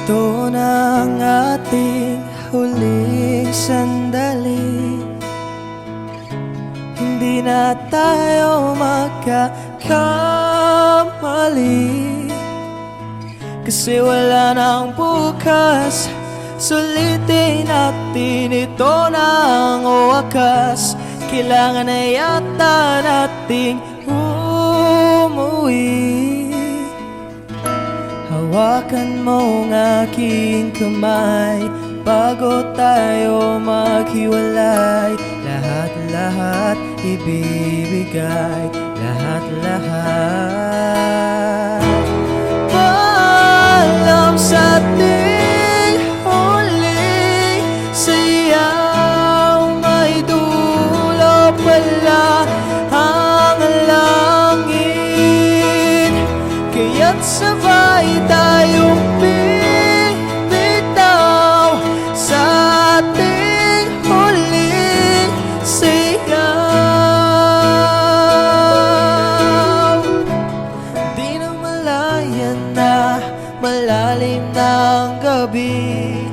Ito na ang ating huling sandali. Hindi na tayo magkakamali, kasi wala nang bukas. Sulitin natin, ito na ang wakas. Kailangan na yata nating umuwi. Hawakan mo ang aking kamay bago tayo maghiwalay. Lahat-lahat ibibigay, lahat-lahat. Paalam sa ating huling sayaw, may dulo pala ang langit, kaya't sabay tayong bibitaw sa ating huling sigaw. Di na malayan na malalim na ang gabi,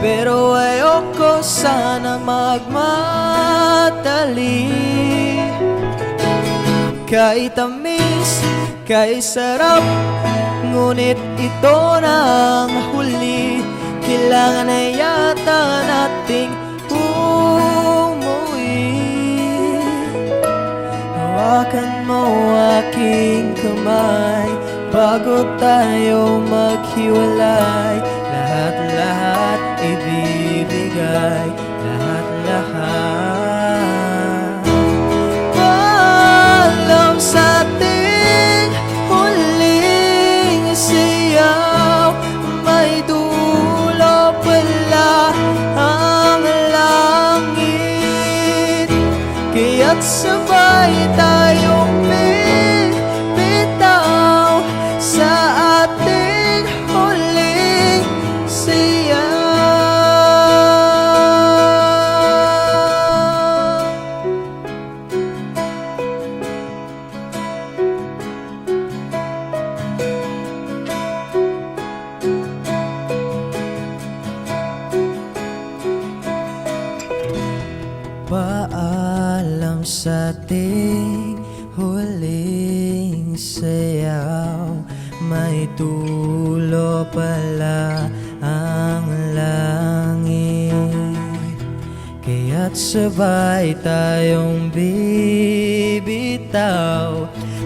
pero ayoko sana magmadali. Kahit tamis, kahit sarap, ngunit ito na ang huli. Kailangan na yata nating umuwi. Hawakan mo aking kamay bago tayo maghiwalay. Lahat-lahat ibibigay, lahat-lahat. Paalam sa ating huling siyaw, may dulo pala ang langit, kaya't sabay tayong bibitaw sa ating huling siyaw. Paalam sa ating huling sayaw, may dulo pala ang langit, kaya't sabay tayong bibitaw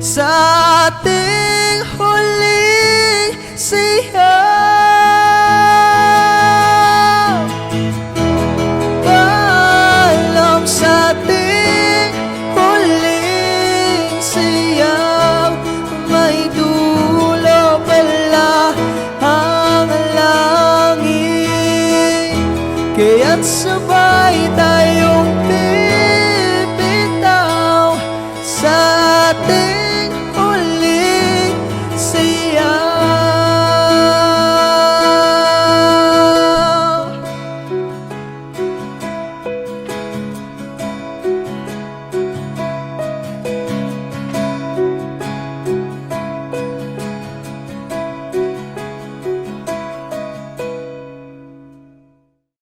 sa ating huling siyaw. Sa ating huling siyaw, may dulo pala ang langit, kaya't